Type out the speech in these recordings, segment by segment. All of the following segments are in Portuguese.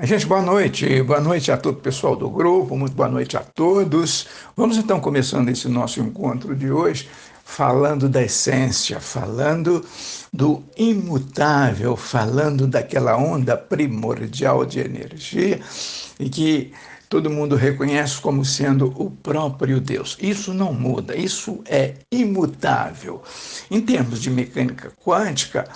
Gente, boa noite a todo o pessoal do grupo, muito boa noite a todos. Vamos então começando esse nosso encontro de hoje, falando da essência, falando do imutável, falando daquela onda primordial de energia e que todo mundo reconhece como sendo o próprio Deus. Isso não muda, isso é imutável. Em termos de mecânica quântica,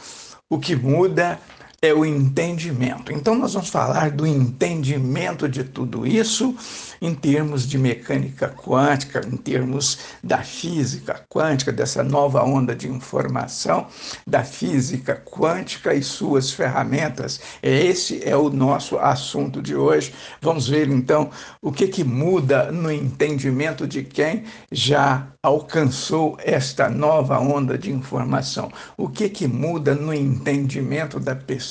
o que muda é o entendimento. Então, nós vamos falar do entendimento de tudo isso em termos de mecânica quântica, em termos da física quântica, dessa nova onda de informação, da física quântica e suas ferramentas. Esse é o nosso assunto de hoje. Vamos ver então o que muda no entendimento de quem já alcançou esta nova onda de informação. O que muda no entendimento da pessoa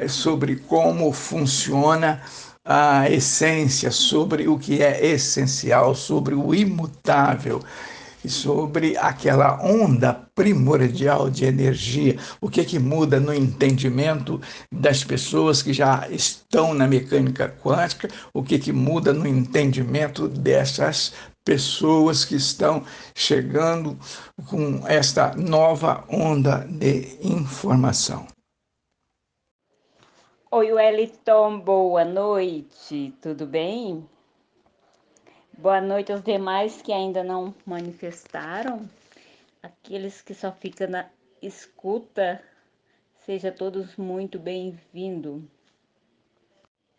sobre como funciona a essência, sobre o que é essencial, sobre o imutável e sobre aquela onda primordial de energia, o que muda no entendimento das pessoas que já estão na mecânica quântica, o que muda no entendimento dessas pessoas que estão chegando com esta nova onda de informação. Oi, Wellington, boa noite, tudo bem? Boa noite aos demais que ainda não manifestaram, aqueles que só ficam na escuta, seja todos muito bem-vindos.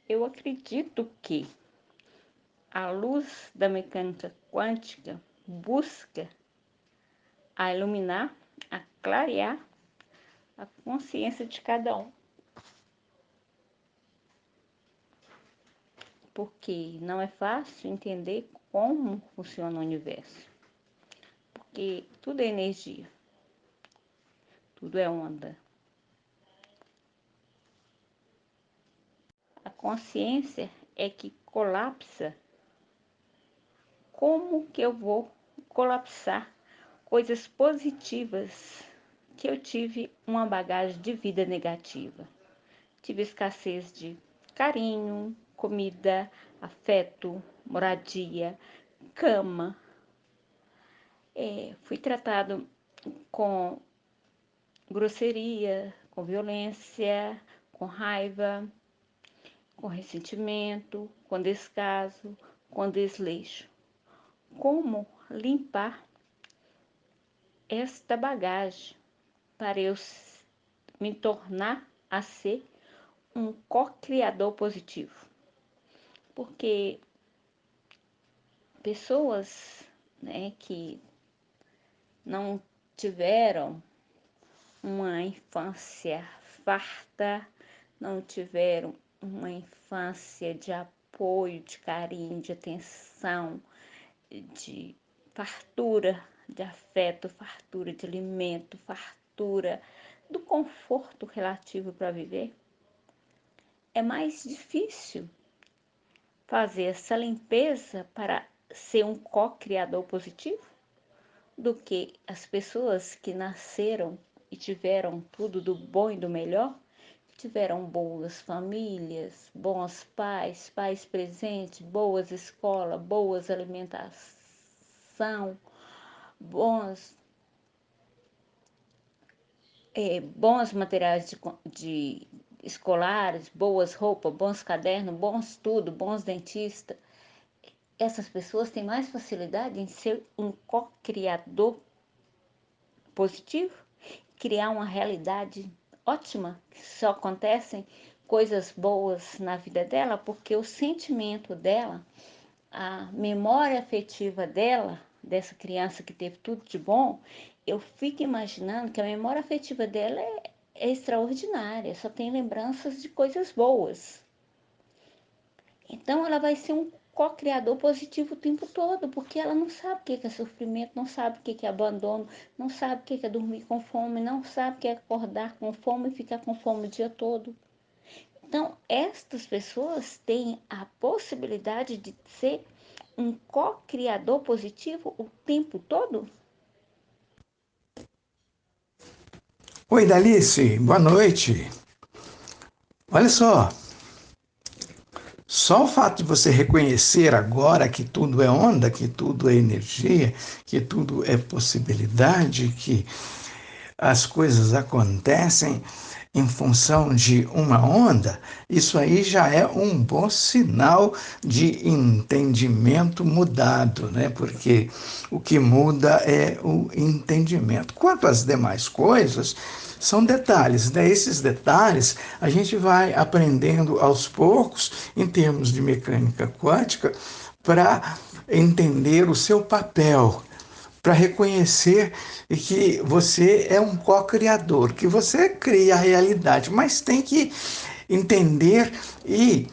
Eu acredito que a luz da mecânica quântica busca a iluminar, a clarear a consciência de cada um, porque não é fácil entender como funciona o universo. Porque tudo é energia, tudo é onda. A consciência é que colapsa. Como que eu vou colapsar coisas positivas que eu tive uma bagagem de vida negativa? Tive escassez de carinho, comida, afeto, moradia, cama. Fui tratado com grosseria, com violência, com raiva, com ressentimento, com descaso, com desleixo. Como limpar esta bagagem para eu me tornar a ser um co-criador positivo? Porque pessoas, né, que não tiveram uma infância farta, não tiveram uma infância de apoio, de carinho, de atenção, de fartura de afeto, fartura de alimento, fartura do conforto relativo para viver, é mais difícil fazer essa limpeza para ser um co-criador positivo do que as pessoas que nasceram e tiveram tudo do bom e do melhor, tiveram boas famílias, bons pais, pais presentes, boas escolas, boas alimentação, bons, bons materiais de escolares, boas roupas, bons cadernos, bons tudo, bons dentistas. Essas pessoas têm mais facilidade em ser um co-criador positivo, criar uma realidade ótima, que só acontecem coisas boas na vida dela, porque o sentimento dela, a memória afetiva dela, dessa criança que teve tudo de bom, eu fico imaginando que a memória afetiva dela é extraordinária, só tem lembranças de coisas boas. Então ela vai ser um co-criador positivo o tempo todo, porque ela não sabe o que é sofrimento, não sabe o que é abandono, não sabe o que é dormir com fome, não sabe o que é acordar com fome e ficar com fome o dia todo. Então, estas pessoas têm a possibilidade de ser um co-criador positivo o tempo todo? Oi, Dalice, boa noite. Olha só, Só o fato de você reconhecer agora que tudo é onda, que tudo é energia, que tudo é possibilidade, que as coisas acontecem em função de uma onda, isso aí já é um bom sinal de entendimento mudado, né? Porque o que muda é o entendimento. Quanto às demais coisas, são detalhes, né? Esses detalhes a gente vai aprendendo aos poucos, em termos de mecânica quântica, para entender o seu papel, para reconhecer que você é um co-criador, que você cria a realidade, mas tem que entender e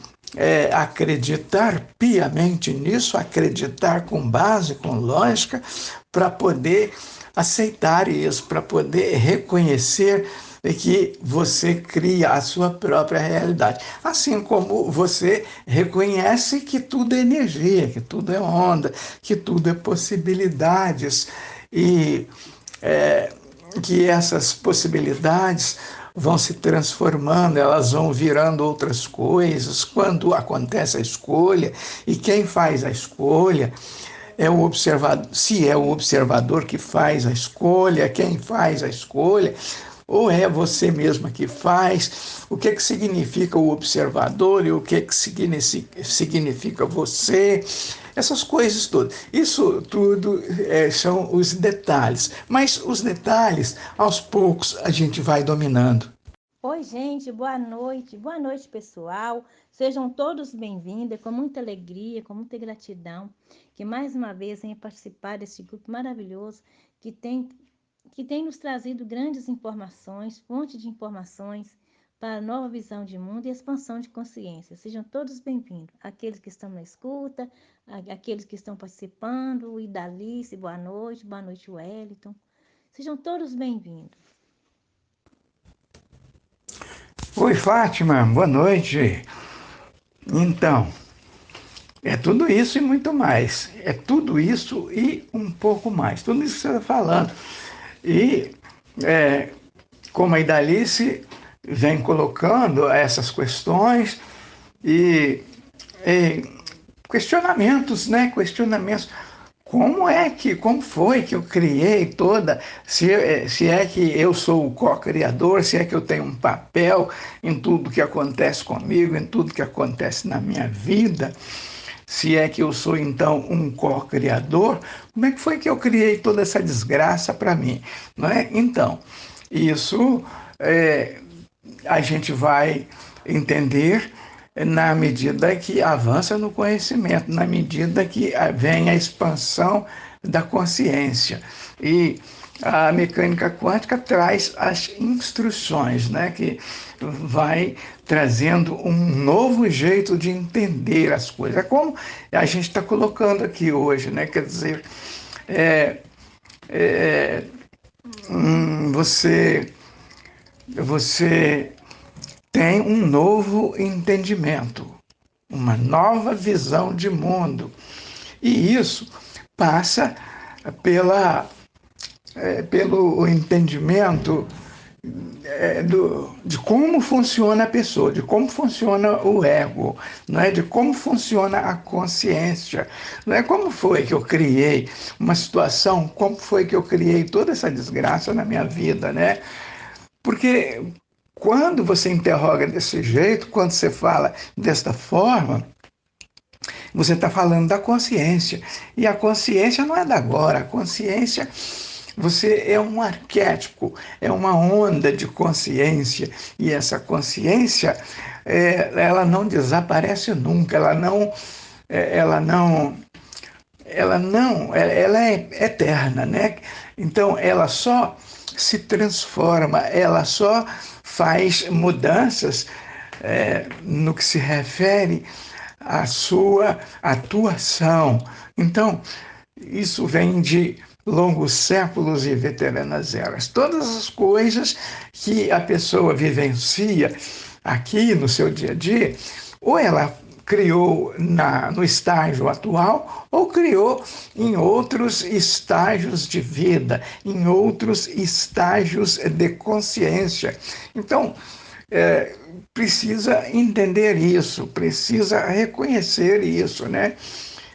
acreditar piamente nisso, acreditar com base, com lógica, para poder aceitar isso, para poder reconhecer que você cria a sua própria realidade. Assim como você reconhece que tudo é energia, que tudo é onda, que tudo é possibilidades e que essas possibilidades vão se transformando, elas vão virando outras coisas quando acontece a escolha, e quem faz a escolha é o observador, se é o observador que faz a escolha, quem faz a escolha, ou é você mesma que faz, o que significa o observador e o que significa você, essas coisas todas. Isso tudo são os detalhes, mas os detalhes, aos poucos, a gente vai dominando. Oi, gente, boa noite. Boa noite, pessoal. Sejam todos bem-vindos. É com muita alegria, com muita gratidão, que mais uma vez venha participar desse grupo maravilhoso que tem nos trazido grandes informações, fonte de informações para a nova visão de mundo e expansão de consciência. Sejam todos bem-vindos. Aqueles que estão na escuta, aqueles que estão participando, o Idalice, boa noite, Wellington. Sejam todos bem-vindos. Oi, Fátima, boa noite. Então, é tudo isso e muito mais. É tudo isso e um pouco mais. Tudo isso que você está falando. E, como a Idalice vem colocando essas questões e questionamentos, né? Questionamentos. Como foi que eu criei toda, se é que eu sou o co-criador, se é que eu tenho um papel em tudo que acontece comigo, em tudo que acontece na minha vida, se é que eu sou então um co-criador, como é que foi que eu criei toda essa desgraça para mim? Não é? Então, isso a gente vai entender na medida que avança no conhecimento, na medida que vem a expansão da consciência. E a mecânica quântica traz as instruções, né, que vai trazendo um novo jeito de entender as coisas. É como a gente está colocando aqui hoje, né? Quer dizer, você tem um novo entendimento, uma nova visão de mundo. E isso passa pelo entendimento de como funciona a pessoa, de como funciona o ego, não é? De como funciona a consciência. Não é como foi que eu criei uma situação, como foi que eu criei toda essa desgraça na minha vida, né? Porque quando você interroga desse jeito, quando você fala desta forma, você está falando da consciência. E a consciência não é da agora. A consciência, você é um arquétipo, é uma onda de consciência. E essa consciência, ela não desaparece nunca. Ela é eterna, né? Então, ela só se transforma, ela só faz mudanças no que se refere à sua atuação. Então, isso vem de longos séculos e veteranas eras. Todas as coisas que a pessoa vivencia aqui no seu dia a dia, ou ela criou no estágio atual, ou criou em outros estágios de vida, em outros estágios de consciência. Então, precisa entender isso, precisa reconhecer isso, né?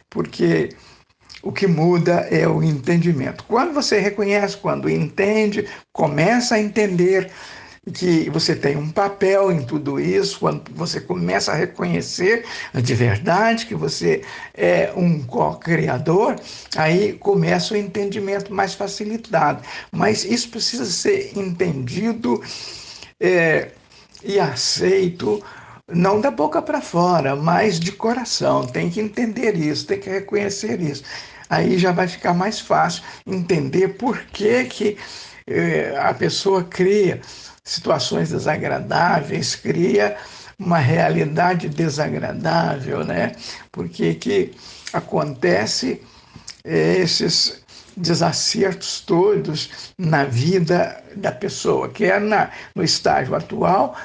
Porque o que muda é o entendimento. Quando você reconhece, quando entende, começa a entender que você tem um papel em tudo isso, quando você começa a reconhecer de verdade que você é um co-criador, aí começa o entendimento mais facilitado. Mas isso precisa ser entendido e aceito, não da boca para fora, mas de coração. Tem que entender isso, tem que reconhecer isso. Aí já vai ficar mais fácil entender por que a pessoa cria situações desagradáveis, cria uma realidade desagradável, né? Por que acontece esses desacertos todos na vida da pessoa, quer no estágio atual,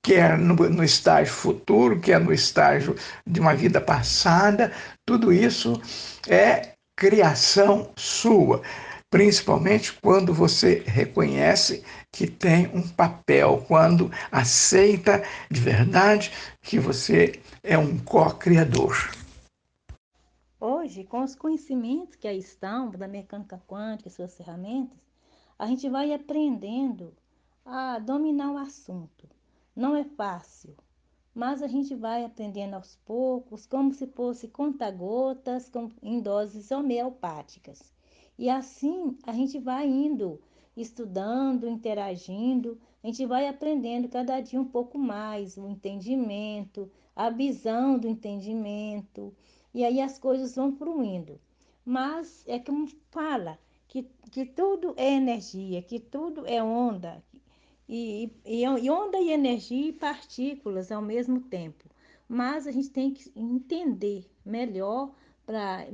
quer no estágio futuro, quer no estágio de uma vida passada. Tudo isso é criação sua, principalmente quando você reconhece que tem um papel, quando aceita de verdade que você é um co-criador. Hoje, com os conhecimentos que aí estão da mecânica quântica e suas ferramentas, a gente vai aprendendo a dominar o assunto. Não é fácil, mas a gente vai aprendendo aos poucos, como se fosse conta-gotas em doses homeopáticas. E assim a gente vai indo, estudando, interagindo, a gente vai aprendendo cada dia um pouco mais o entendimento, a visão do entendimento, e aí as coisas vão fluindo. Mas é como fala, que tudo é energia, que tudo é onda, e onda e energia e partículas ao mesmo tempo. Mas a gente tem que entender melhor para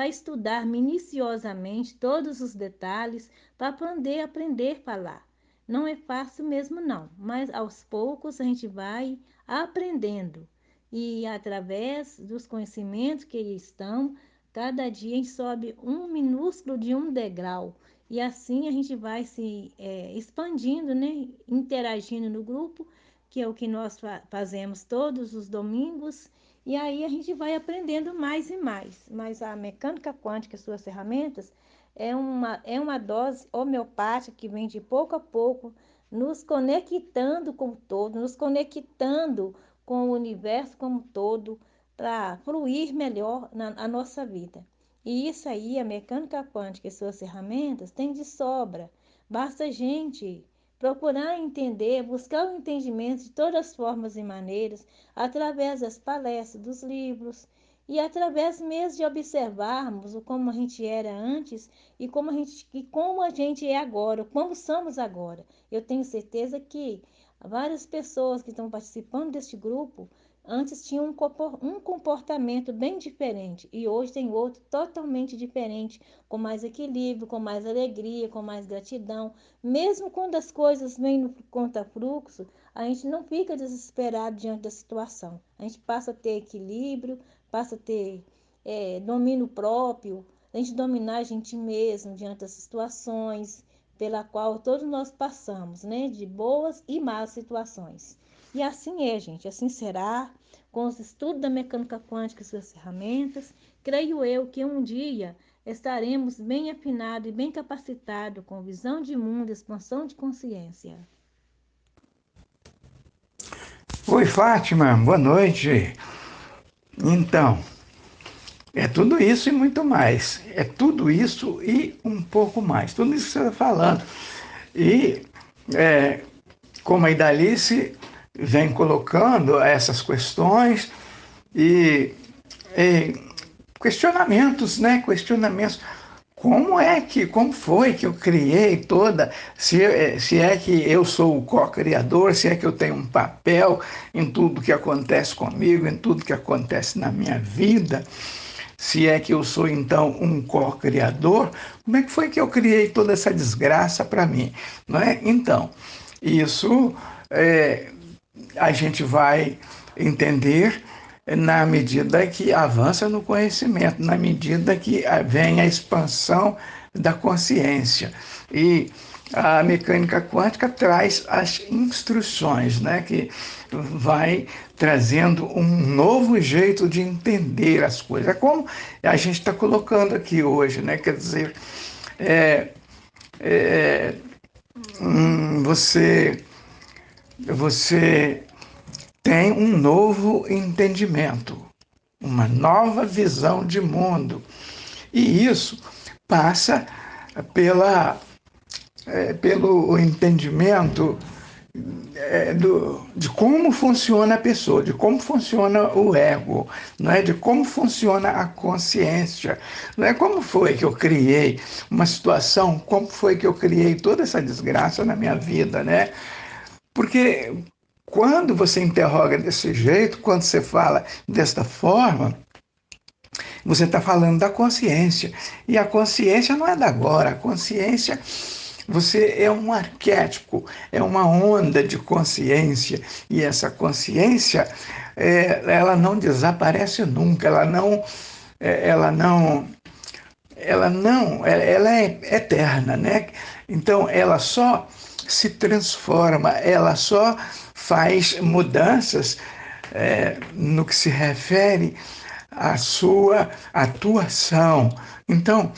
estudar minuciosamente todos os detalhes, para aprender a falar. Não é fácil mesmo não, mas aos poucos a gente vai aprendendo. E através dos conhecimentos que estão, cada dia a gente sobe um minúsculo de um degrau. E assim a gente vai se expandindo, né? Interagindo no grupo, que é o que nós fazemos todos os domingos. E aí a gente vai aprendendo mais e mais. Mas a mecânica quântica e suas ferramentas é uma dose homeopática que vem de pouco a pouco, nos conectando com o todo, nos conectando com o universo como um todo, para fluir melhor na nossa vida. E isso aí, a mecânica quântica e suas ferramentas tem de sobra. Basta a gente procurar entender, buscar o entendimento de todas as formas e maneiras, através das palestras, dos livros, e através mesmo de observarmos o como a gente era antes e como a gente é agora, como somos agora. Eu tenho certeza que várias pessoas que estão participando deste grupo antes tinham um comportamento bem diferente e hoje tem outro totalmente diferente, com mais equilíbrio, com mais alegria, com mais gratidão. Mesmo quando as coisas vêm no conta-fluxo, a gente não fica desesperado diante da situação. A gente passa a ter equilíbrio, passa a ter domínio próprio, a gente dominar a gente mesmo diante das situações pela qual todos nós passamos, né? De boas e más situações. E assim é, gente, assim será. Com os estudos da mecânica quântica e suas ferramentas, creio eu que um dia estaremos bem afinados e bem capacitados com visão de mundo e expansão de consciência. Oi, Fátima, boa noite. Então, é tudo isso e muito mais. É tudo isso e um pouco mais. Tudo isso que você está falando. E como a Idalice vem colocando essas questões e questionamentos, né? Questionamentos. Como foi que eu criei toda, se é que eu sou o co-criador, se é que eu tenho um papel em tudo que acontece comigo, em tudo que acontece na minha vida, se é que eu sou então um co-criador, como é que foi que eu criei toda essa desgraça para mim? Não é? Então, isso a gente vai entender na medida que avança no conhecimento, na medida que vem a expansão da consciência. E a mecânica quântica traz as instruções, né, que vai trazendo um novo jeito de entender as coisas. É como a gente está colocando aqui hoje, né? Quer dizer, é, é, você, você tem um novo entendimento, uma nova visão de mundo. E isso passa pela, pelo entendimento de como funciona a pessoa, de como funciona o ego, não é? De como funciona a consciência. Não é como foi que eu criei uma situação, como foi que eu criei toda essa desgraça na minha vida, né? Porque quando você interroga desse jeito, quando você fala desta forma, você está falando da consciência. E a consciência não é da agora. A consciência, você é um arquétipo, é uma onda de consciência. E essa consciência, ela não desaparece nunca. Ela é eterna, né? Então, ela só se transforma, ela só faz mudanças no que se refere à sua atuação. Então,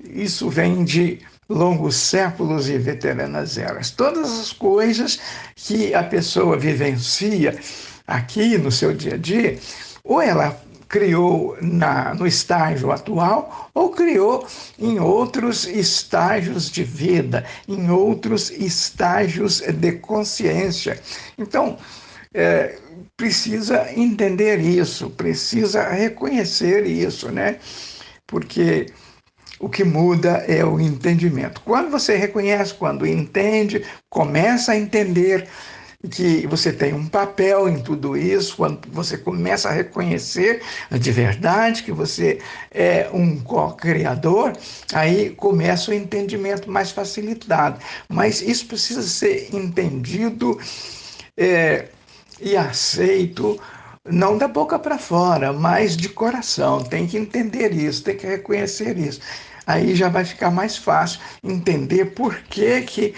isso vem de longos séculos e veteranas eras. Todas as coisas que a pessoa vivencia aqui no seu dia a dia, ou ela criou no estágio atual, ou criou em outros estágios de vida, em outros estágios de consciência. Então, precisa entender isso, precisa reconhecer isso, né? Porque o que muda é o entendimento. Quando você reconhece, quando entende, começa a entender que você tem um papel em tudo isso, quando você começa a reconhecer de verdade que você é um co-criador, aí começa o entendimento mais facilitado. Mas isso precisa ser entendido é, e aceito, não da boca para fora, mas de coração. Tem que entender isso, tem que reconhecer isso. Aí já vai ficar mais fácil entender por que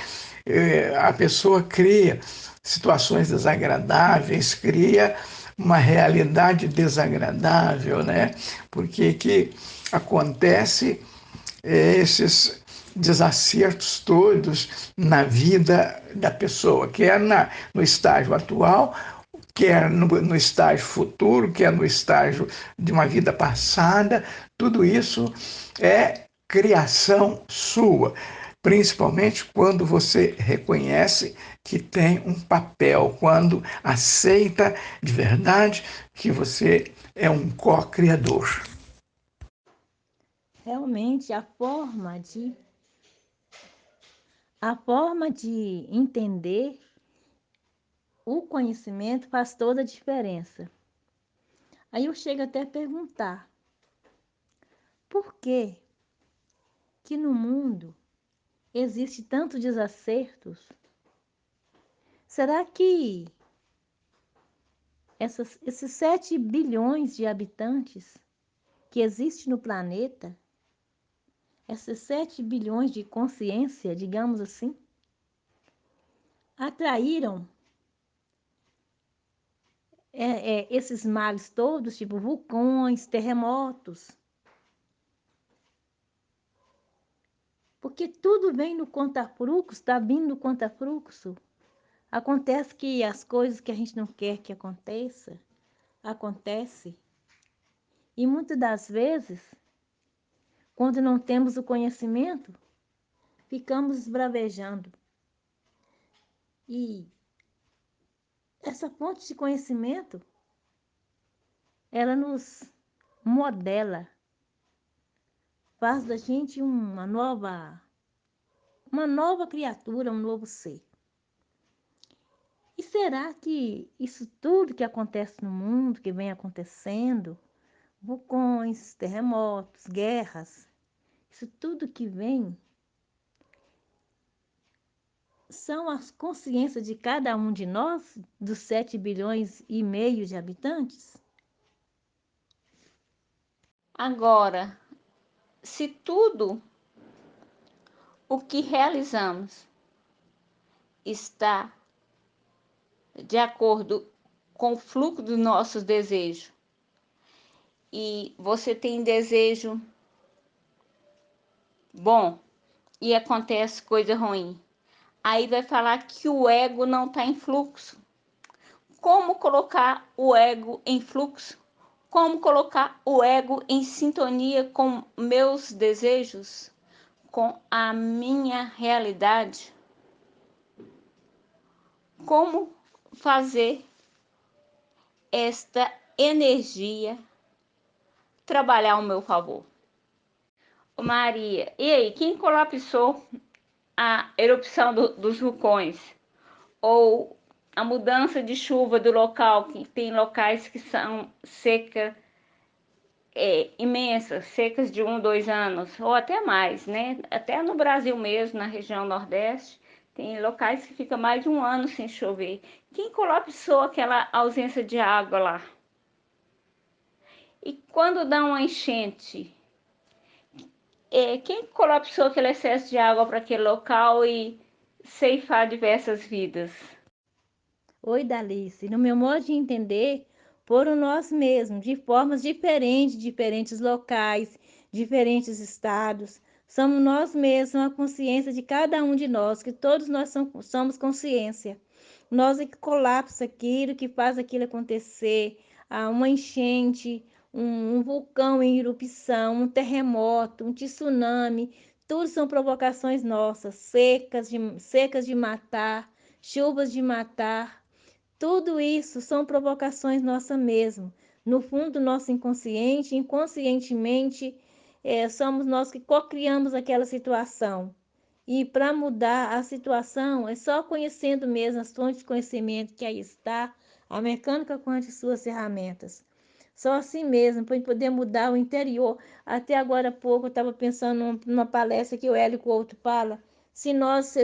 a pessoa cria situações desagradáveis, cria uma realidade desagradável, né? Por que acontece esses desacertos todos na vida da pessoa, quer no estágio atual, quer no estágio futuro, quer no estágio de uma vida passada. Tudo isso é criação sua, principalmente quando você reconhece que tem um papel, quando aceita de verdade que você é um co-criador. Realmente, a forma de entender o conhecimento faz toda a diferença. Aí eu chego até a perguntar, por que que no mundo existe tantos desacertos? Será que esses 7 bilhões de habitantes que existem no planeta, esses 7 bilhões de consciência, digamos assim, atraíram esses males todos, tipo vulcões, terremotos? Porque tudo vem no conta-fluxo, está vindo no conta-fluxo. Acontece que as coisas que a gente não quer que aconteça, acontece. E muitas das vezes, quando não temos o conhecimento, ficamos esbravejando. E essa fonte de conhecimento, ela nos modela, faz da gente uma nova criatura, um novo ser. E será que isso tudo que acontece no mundo, que vem acontecendo, vulcões, terremotos, guerras, isso tudo que vem, são as consciências de cada um de nós, dos 7 bilhões e meio de habitantes? Agora, se tudo o que realizamos está de acordo com o fluxo dos nossos desejos e você tem desejo bom e acontece coisa ruim, aí vai falar que o ego não está em fluxo. Como colocar o ego em fluxo? Como colocar o ego em sintonia com meus desejos, com a minha realidade? Como fazer esta energia trabalhar ao meu favor? Ô Maria, e aí, quem colapsou a erupção dos vulcões? Ou a mudança de chuva do local, que tem locais que são secas imensas, secas de 1, 2 anos, ou até mais, né? Até no Brasil mesmo, na região Nordeste, tem locais que fica mais de 1 ano sem chover. Quem colapsou aquela ausência de água lá? E quando dá uma enchente, quem colapsou aquele excesso de água para aquele local e ceifar diversas vidas? Oi, Dalice. No meu modo de entender, foram nós mesmos, de formas diferentes, diferentes locais, diferentes estados. Somos nós mesmos, a consciência de cada um de nós, que todos nós somos consciência. Nós é que colapsa aquilo, que faz aquilo acontecer, uma enchente, um vulcão em erupção, um terremoto, um tsunami, tudo são provocações nossas, secas de matar, chuvas de matar. Tudo isso são provocações nossas mesmo. No fundo do nosso inconsciente, inconscientemente, somos nós que co-criamos aquela situação. E para mudar a situação, é só conhecendo mesmo as fontes de conhecimento que aí está, a mecânica quântica e suas ferramentas. Só assim mesmo, para poder mudar o interior. Até agora há pouco eu estava pensando numa palestra que o Hélio Couto fala, se nós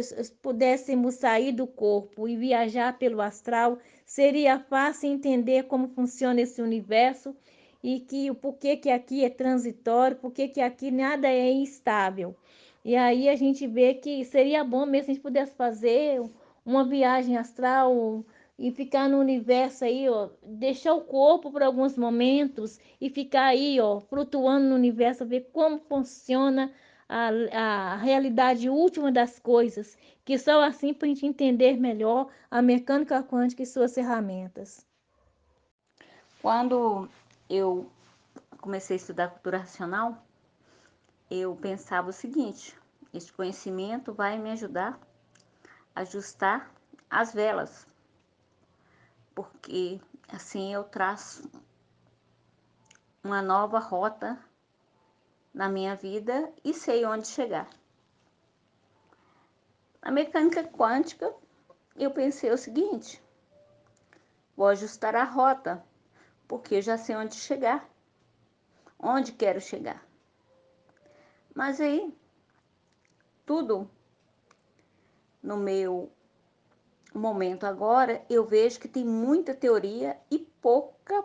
pudéssemos sair do corpo e viajar pelo astral, seria fácil entender como funciona esse universo e que o porquê que aqui é transitório, porquê que aqui nada é instável. E aí a gente vê que seria bom mesmo se a gente pudesse fazer uma viagem astral e ficar no universo aí, ó, deixar o corpo por alguns momentos e ficar aí, ó, flutuando no universo, ver como funciona a realidade última das coisas, que só assim para a gente entender melhor a mecânica quântica e suas ferramentas. Quando eu comecei a estudar cultura racional, eu pensava o seguinte: este conhecimento vai me ajudar a ajustar as velas, porque assim eu traço uma nova rota na minha vida e sei onde chegar. Na mecânica quântica, eu pensei o seguinte: vou ajustar a rota, porque eu já sei onde chegar, onde quero chegar. Mas aí, tudo no meu momento agora, eu vejo que tem muita teoria e pouca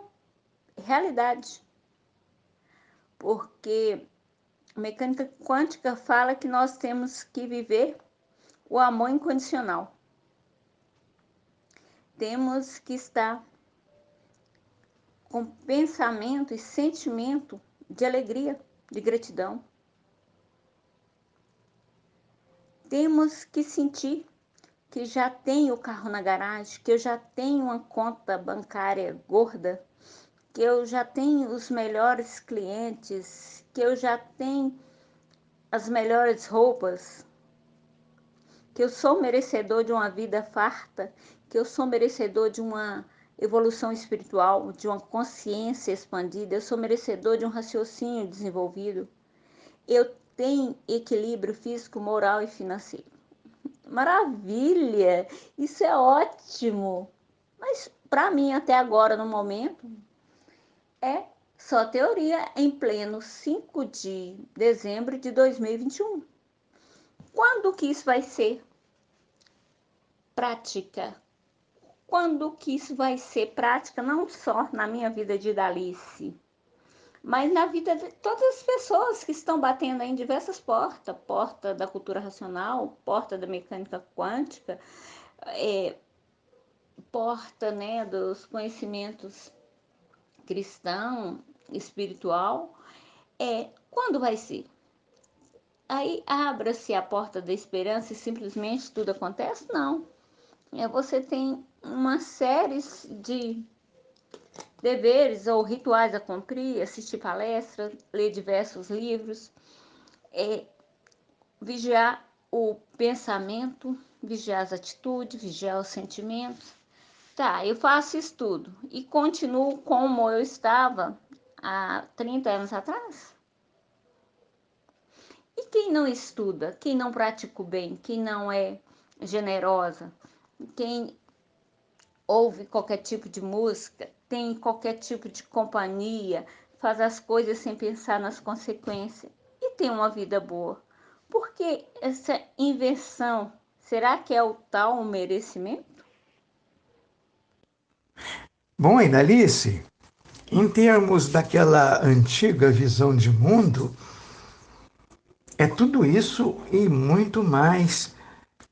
realidade. Porque a mecânica quântica fala que nós temos que viver o amor incondicional. Temos que estar com pensamento e sentimento de alegria, de gratidão. Temos que sentir que já tenho o carro na garagem, que eu já tenho uma conta bancária gorda, que eu já tenho os melhores clientes, que eu já tenho as melhores roupas, que eu sou merecedor de uma vida farta, que eu sou merecedor de uma evolução espiritual, de uma consciência expandida, eu sou merecedor de um raciocínio desenvolvido, eu tenho equilíbrio físico, moral e financeiro. Maravilha! Isso é ótimo! Mas para mim, até agora, no momento, é só teoria em pleno 5 de dezembro de 2021. Quando que isso vai ser prática? Quando que isso vai ser prática, não só na minha vida de Dalice, mas na vida de todas as pessoas que estão batendo em diversas portas, porta da cultura racional, porta da mecânica quântica, porta, né, dos conhecimentos cristão, espiritual, quando vai ser? Aí abra-se a porta da esperança e simplesmente tudo acontece? Não. Você tem uma série de deveres ou rituais a cumprir, assistir palestras, ler diversos livros, vigiar o pensamento, vigiar as atitudes, vigiar os sentimentos. Tá, eu faço isso tudo e continuo como eu estava há 30 anos atrás? E quem não estuda, quem não pratica o bem, quem não é generosa, quem ouve qualquer tipo de música, tem qualquer tipo de companhia, faz as coisas sem pensar nas consequências e tem uma vida boa? Por que essa inversão? Será que é o tal merecimento? Bom, Inalice, em termos daquela antiga visão de mundo, é tudo isso e muito mais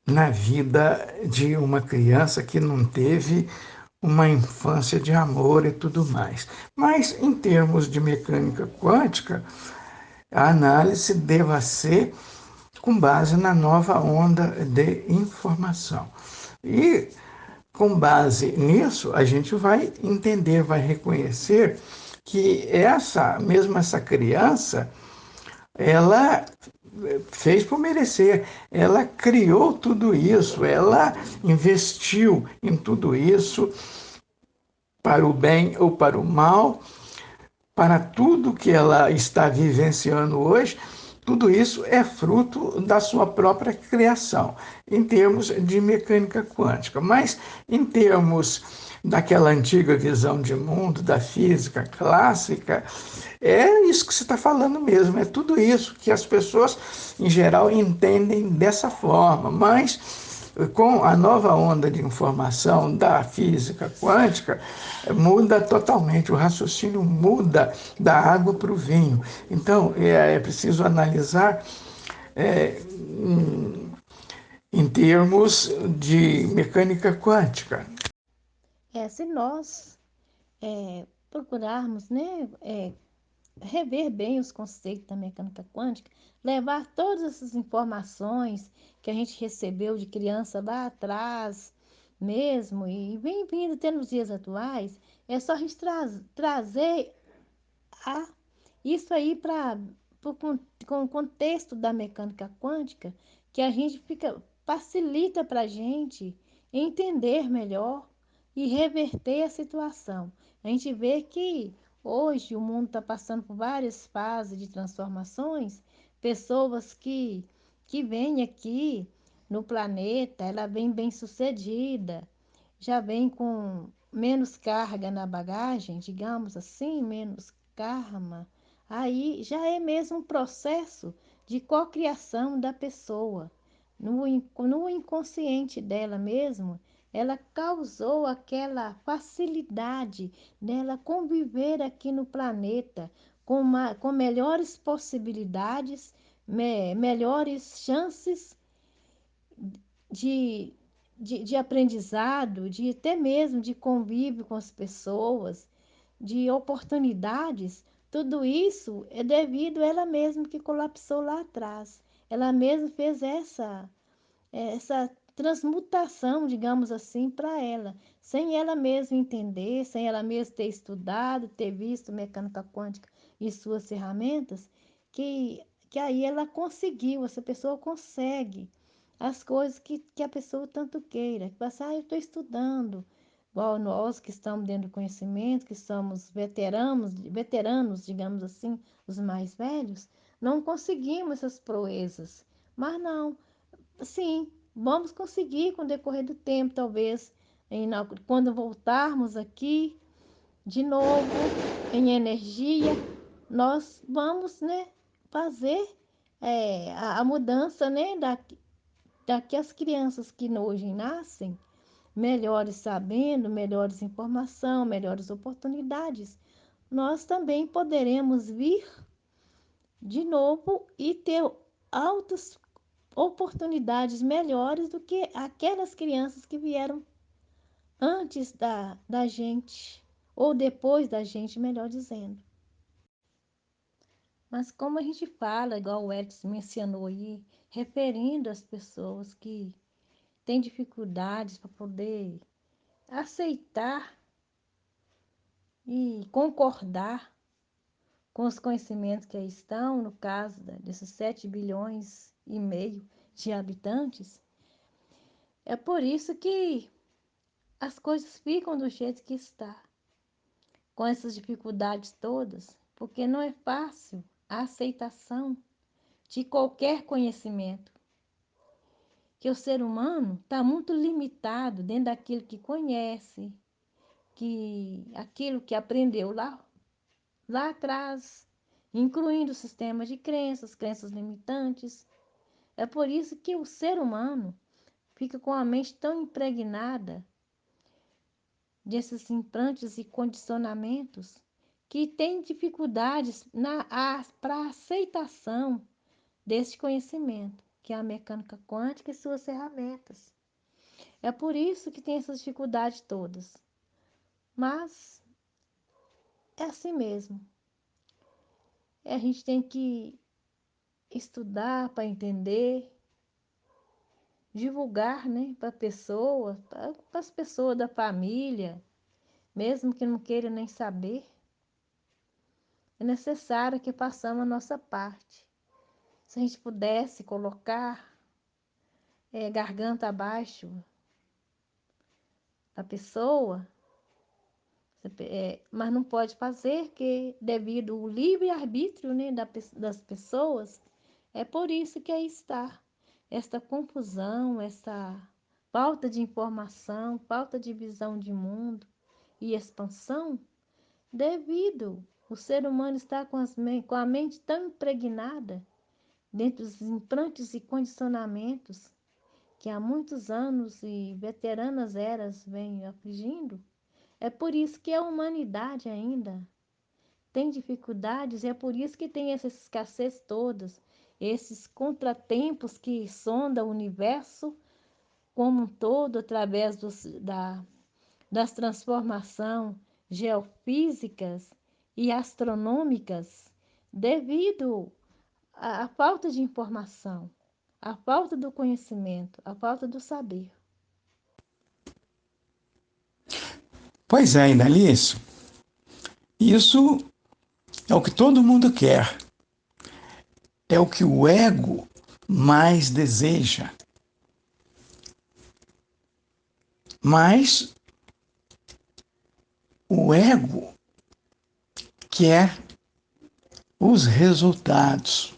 na vida de uma criança que não teve uma infância de amor e tudo mais. Mas, em termos de mecânica quântica, a análise deva ser com base na nova onda de informação. E, com base nisso, a gente vai entender, vai reconhecer que mesmo essa criança, ela fez por merecer. Ela criou tudo isso, ela investiu em tudo isso para o bem ou para o mal, para tudo que ela está vivenciando hoje. Tudo isso é fruto da sua própria criação, em termos de mecânica quântica. Mas, em termos daquela antiga visão de mundo, da física clássica, é isso que você está falando mesmo, é tudo isso que as pessoas, em geral, entendem dessa forma. Mas, com a nova onda de informação da física quântica, muda totalmente, o raciocínio muda da água para o vinho. Então, é preciso analisar em termos de mecânica quântica. Se nós procurarmos, né, rever bem os conceitos da mecânica quântica, levar todas essas informações que a gente recebeu de criança lá atrás mesmo, e vem vindo até nos dias atuais, é só a gente trazer isso aí para o contexto da mecânica quântica, que a gente facilita para a gente entender melhor e reverter a situação. A gente vê que hoje o mundo está passando por várias fases de transformações, pessoas que vêm aqui no planeta, ela vem bem-sucedida, já vem com menos carga na bagagem, digamos assim, menos karma, aí já é mesmo um processo de cocriação da pessoa. No inconsciente dela mesmo, ela causou aquela facilidade dela conviver aqui no planeta com melhores possibilidades, melhores chances de, de aprendizado, de até mesmo de convívio com as pessoas, de oportunidades. Tudo isso é devido a ela mesma que colapsou lá atrás. Ela mesma fez essa transmutação, digamos assim, para ela, sem ela mesma entender, sem ela mesma ter estudado, ter visto mecânica quântica e suas ferramentas, que aí ela conseguiu, essa pessoa consegue as coisas que a pessoa tanto queira. Que eu estou estudando, igual nós que estamos dentro do conhecimento, que somos veteranos, digamos assim, os mais velhos, não conseguimos essas proezas. Mas não, sim, vamos conseguir com o decorrer do tempo, talvez, quando voltarmos aqui de novo em energia, nós vamos, né, fazer a mudança, né, daqui as crianças que hoje nascem, melhores sabendo, melhores informação, melhores oportunidades, nós também poderemos vir de novo e ter altos oportunidades melhores do que aquelas crianças que vieram antes da gente, ou depois da gente, melhor dizendo. Mas como a gente fala, igual o Edson mencionou aí, referindo às pessoas que têm dificuldades para poder aceitar e concordar com os conhecimentos que aí estão, no caso desses 7 bilhões e meio de habitantes, é por isso que as coisas ficam do jeito que está, com essas dificuldades todas, porque não é fácil a aceitação de qualquer conhecimento, que o ser humano está muito limitado dentro daquilo que conhece, que aquilo que aprendeu lá atrás, incluindo o sistema de crenças limitantes. É por isso que o ser humano fica com a mente tão impregnada desses implantes e condicionamentos que tem dificuldades para a aceitação desse conhecimento, que é a mecânica quântica e suas ferramentas. É por isso que tem essas dificuldades todas. Mas é assim mesmo. A gente tem que estudar para entender, divulgar, né, para as pessoas da família, mesmo que não queiram nem saber. É necessário que façamos a nossa parte. Se a gente pudesse colocar garganta abaixo da pessoa, mas não pode fazer, que devido ao livre-arbítrio, né, das pessoas, é por isso que aí está esta confusão, essa falta de informação, falta de visão de mundo e expansão, devido o ser humano estar com a mente tão impregnada dentro dos implantes e condicionamentos que há muitos anos e veteranas eras vêm afligindo. É por isso que a humanidade ainda tem dificuldades, e é por isso que tem essa escassez todas, esses contratempos que sondam o universo como um todo através das transformações geofísicas e astronômicas, devido à falta de informação, à falta do conhecimento, à falta do saber. Pois é, Inalice, isso é o que todo mundo quer. É o que o ego mais deseja. Mas o ego quer os resultados,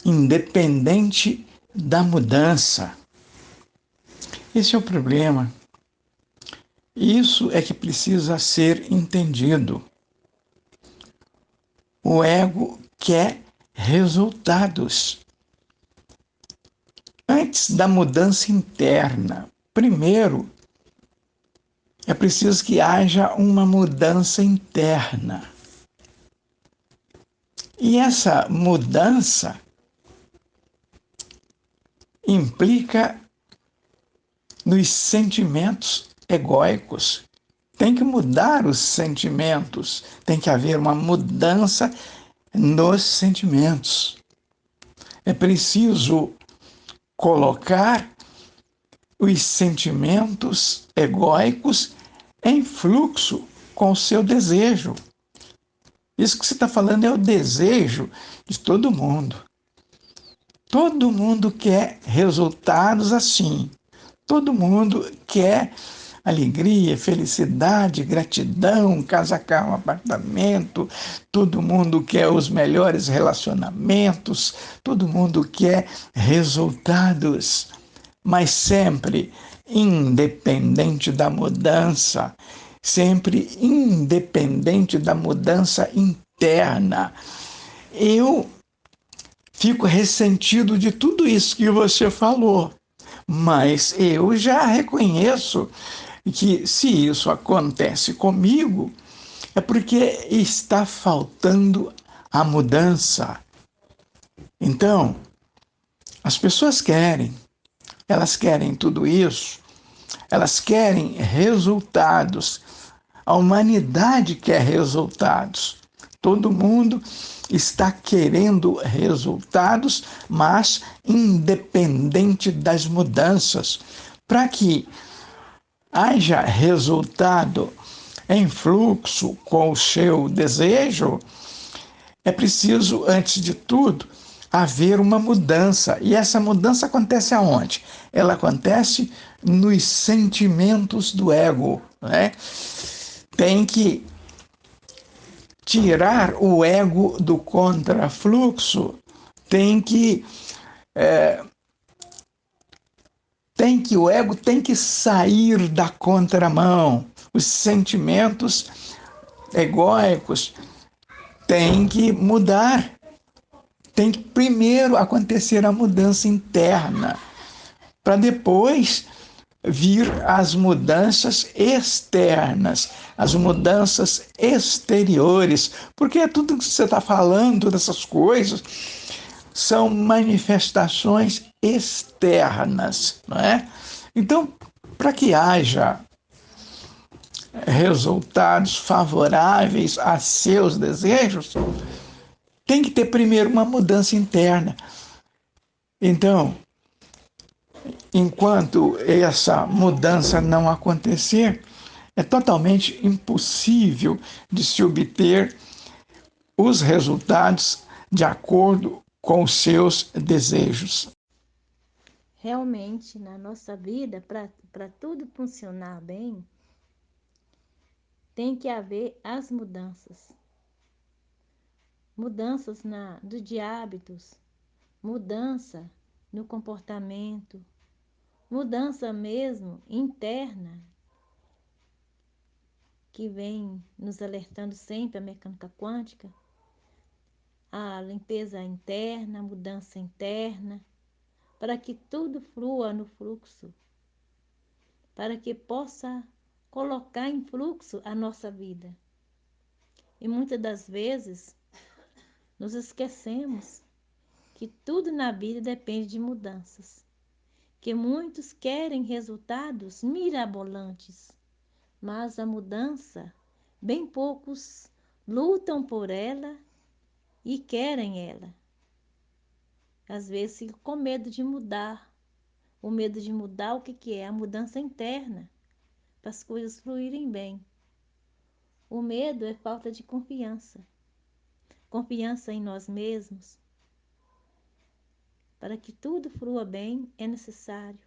independente da mudança. Esse é o problema. Isso é que precisa ser entendido. O ego quer resultados. Antes da mudança interna, primeiro, é preciso que haja uma mudança interna. E essa mudança implica nos sentimentos egóicos. Tem que mudar os sentimentos, tem que haver uma mudança nos sentimentos. É preciso colocar os sentimentos egóicos em fluxo com o seu desejo. Isso que você está falando é o desejo de todo mundo. Todo mundo quer resultados assim. Todo mundo quer alegria, felicidade, gratidão, casa, carro, apartamento. Todo mundo quer os melhores relacionamentos. Todo mundo quer resultados. Mas sempre independente da mudança. Sempre independente da mudança interna. Eu fico ressentido de tudo isso que você falou, mas eu já reconheço que se isso acontece comigo, é porque está faltando a mudança. Então, as pessoas elas querem tudo isso, elas querem resultados. A humanidade quer resultados. Todo mundo está querendo resultados, mas independente das mudanças. Para que haja resultado em fluxo com o seu desejo, é preciso, antes de tudo, haver uma mudança. E essa mudança acontece aonde? Ela acontece nos sentimentos do ego, né? Tem que tirar o ego do contrafluxo, tem que o ego tem que sair da contramão. Os sentimentos egóicos têm que mudar. Tem que primeiro acontecer a mudança interna, para depois vir as mudanças externas, as mudanças exteriores, porque é tudo que você está falando, dessas coisas, são manifestações externas, não é? Então, para que haja resultados favoráveis a seus desejos, tem que ter primeiro uma mudança interna. Então, enquanto essa mudança não acontecer, é totalmente impossível de se obter os resultados de acordo com os seus desejos. Realmente, na nossa vida, para tudo funcionar bem, tem que haver as mudanças. Mudanças de hábitos, mudança no comportamento, mudança mesmo interna, que vem nos alertando sempre a mecânica quântica, a limpeza interna, a mudança interna, para que tudo flua no fluxo, para que possa colocar em fluxo a nossa vida. E muitas das vezes nos esquecemos que tudo na vida depende de mudanças, que muitos querem resultados mirabolantes, mas a mudança, bem poucos lutam por ela e querem ela. Às vezes ficam com medo de mudar. O medo de mudar, o que é? A mudança interna, para as coisas fluírem bem. O medo é falta de confiança. Confiança em nós mesmos. Para que tudo flua bem, é necessário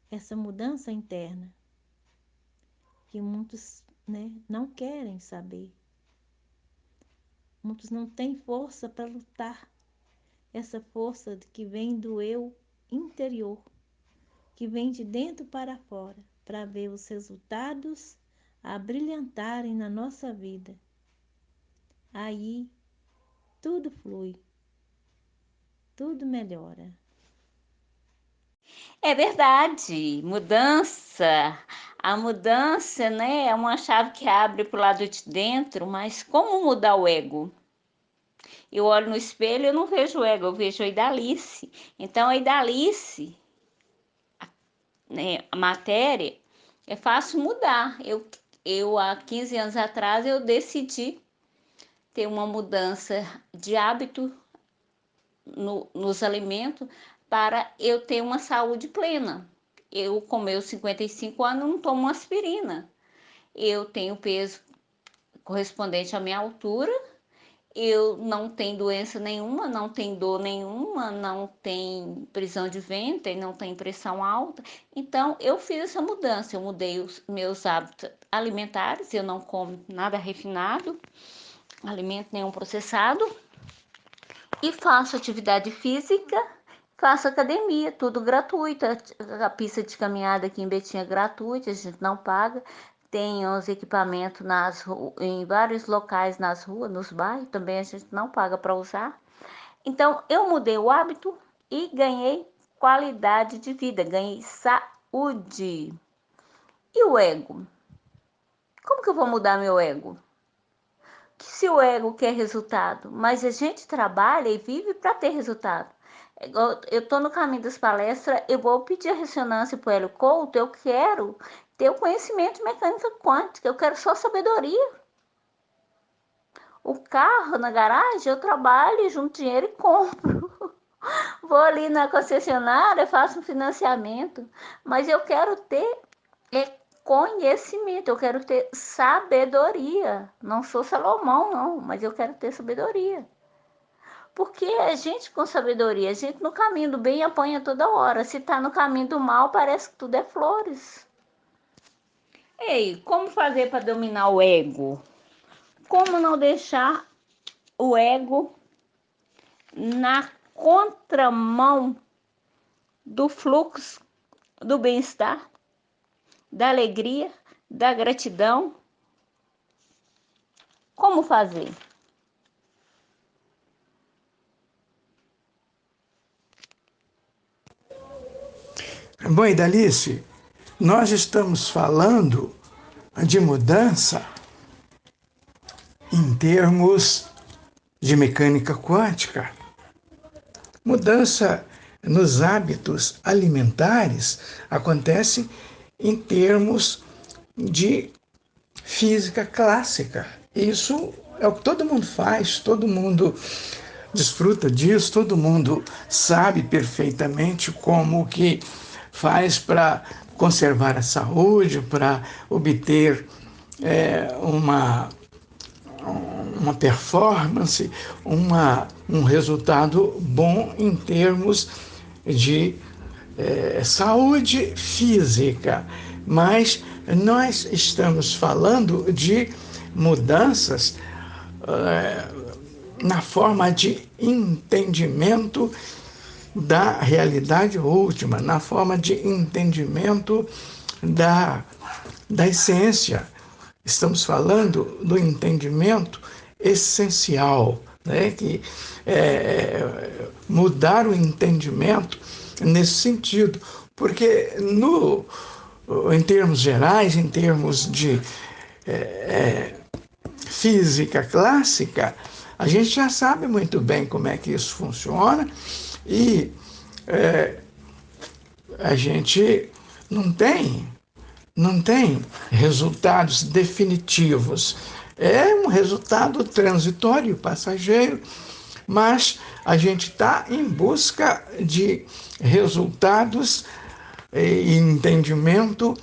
essa mudança interna, que muitos, não querem saber. Muitos não têm força para lutar. Essa força que vem do eu interior, que vem de dentro para fora, para ver os resultados a brilhantarem na nossa vida. Aí tudo flui, tudo melhora. É verdade, mudança. A mudança, né, é uma chave que abre para o lado de dentro, mas como mudar o ego? Eu olho no espelho e eu não vejo o ego, eu vejo a Idalice. Então, a Idalice, né, a matéria, é fácil mudar. Há 15 anos atrás, eu decidi ter uma mudança de hábito nos alimentos para eu ter uma saúde plena. Eu, com meus 55 anos, não tomo aspirina. Eu tenho peso correspondente à minha altura, eu não tenho doença nenhuma, não tenho dor nenhuma, não tenho prisão de ventre, não tenho pressão alta. Então, eu fiz essa mudança, eu mudei os meus hábitos alimentares, eu não como nada refinado, alimento nenhum processado, e faço atividade física, faço academia, tudo gratuito. A pista de caminhada aqui em Betim é gratuita, a gente não paga. Tem os equipamentos em vários locais nas ruas, nos bairros, também a gente não paga para usar. Então, eu mudei o hábito e ganhei qualidade de vida, ganhei saúde. E o ego? Como que eu vou mudar meu ego? se o ego quer resultado, mas a gente trabalha e vive para ter resultado. Eu estou no caminho das palestras, eu vou pedir a ressonância para o Hélio Couto, eu quero ter o conhecimento de mecânica quântica, eu quero só sabedoria. O carro na garagem, eu trabalho, junto dinheiro e compro. Vou ali na concessionária, faço um financiamento, mas eu quero ter conhecimento, eu quero ter sabedoria. Não sou Salomão, não, mas eu quero ter sabedoria. Porque a gente com sabedoria, a gente no caminho do bem apanha toda hora. Se tá no caminho do mal, parece que tudo é flores. Ei, como fazer para dominar o ego? Como não deixar o ego na contramão do fluxo do bem-estar, da alegria, da gratidão? Como fazer? Bom, Idalice, nós estamos falando de mudança em termos de mecânica quântica. Mudança nos hábitos alimentares acontece em termos de física clássica. Isso é o que todo mundo faz, todo mundo desfruta disso, todo mundo sabe perfeitamente como que faz para conservar a saúde, para obter uma performance, um resultado bom em termos de saúde física. Mas nós estamos falando de mudanças na forma de entendimento da realidade última, na forma de entendimento da essência. Estamos falando do entendimento essencial, né? Que mudar o entendimento nesse sentido, porque em termos gerais, em termos de física clássica, a gente já sabe muito bem como é que isso funciona e a gente não tem resultados definitivos. É um resultado transitório, passageiro, mas a gente está em busca de resultados e entendimento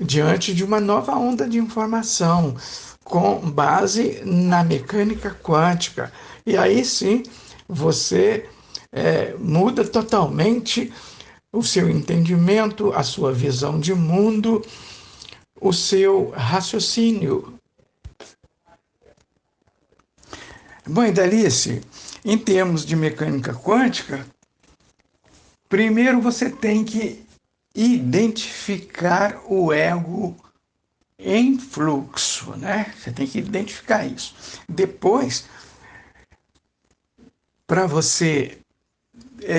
diante de uma nova onda de informação, com base na mecânica quântica. E aí sim, você muda totalmente o seu entendimento, a sua visão de mundo, o seu raciocínio. Bom, Idalice, em termos de mecânica quântica, primeiro você tem que identificar o ego em fluxo, né? Você tem que identificar isso. Depois, para você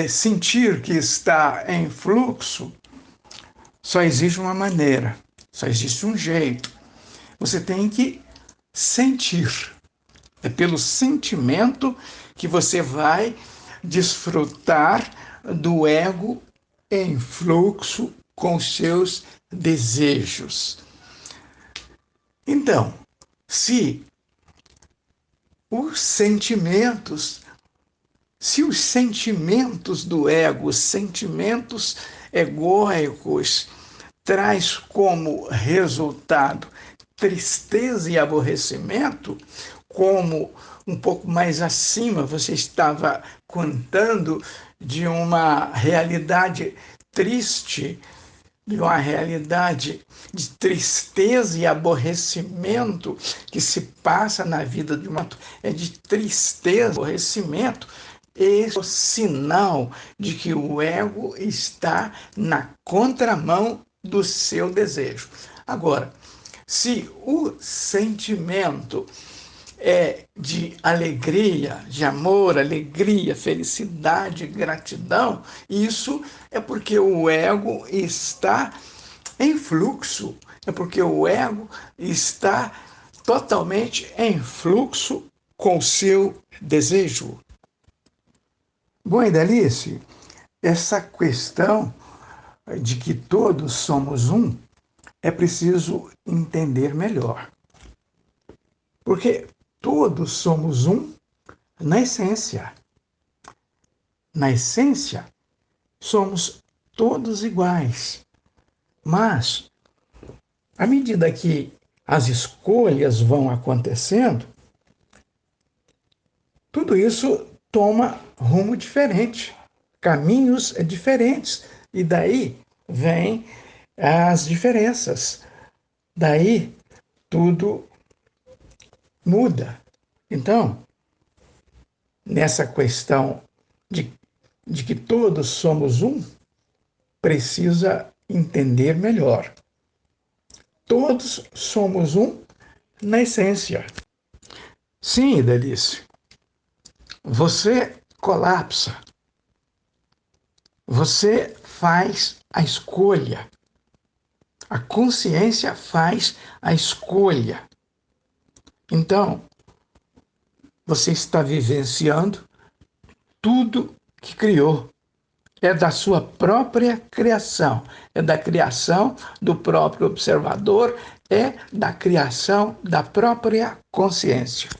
sentir que está em fluxo, só existe uma maneira, só existe um jeito. Você tem que sentir. É pelo sentimento que você vai desfrutar do ego em fluxo com os seus desejos. Então, se os sentimentos do ego, os sentimentos egóicos, traz como resultado tristeza e aborrecimento, como um pouco mais acima você estava contando de uma realidade triste, de uma realidade de tristeza e aborrecimento que se passa na vida de uma... É de tristeza, aborrecimento. Esse é o sinal de que o ego está na contramão do seu desejo. Agora, se o sentimento é de alegria, de amor, alegria, felicidade, gratidão, isso é porque o ego está em fluxo, é porque o ego está totalmente em fluxo com o seu desejo. Bom, Idalice, essa questão de que todos somos um é preciso entender melhor. Porque todos somos um na essência. Na essência, somos todos iguais. Mas, à medida que as escolhas vão acontecendo, tudo isso toma rumo diferente, caminhos diferentes, e daí vêm as diferenças. Daí tudo muda. Então, nessa questão de que todos somos um, precisa entender melhor. Todos somos um na essência. Sim, Idalice, você colapsa. Você faz a escolha. A consciência faz a escolha. Então, você está vivenciando tudo que criou. É da sua própria criação, é da criação do próprio observador, é da criação da própria consciência.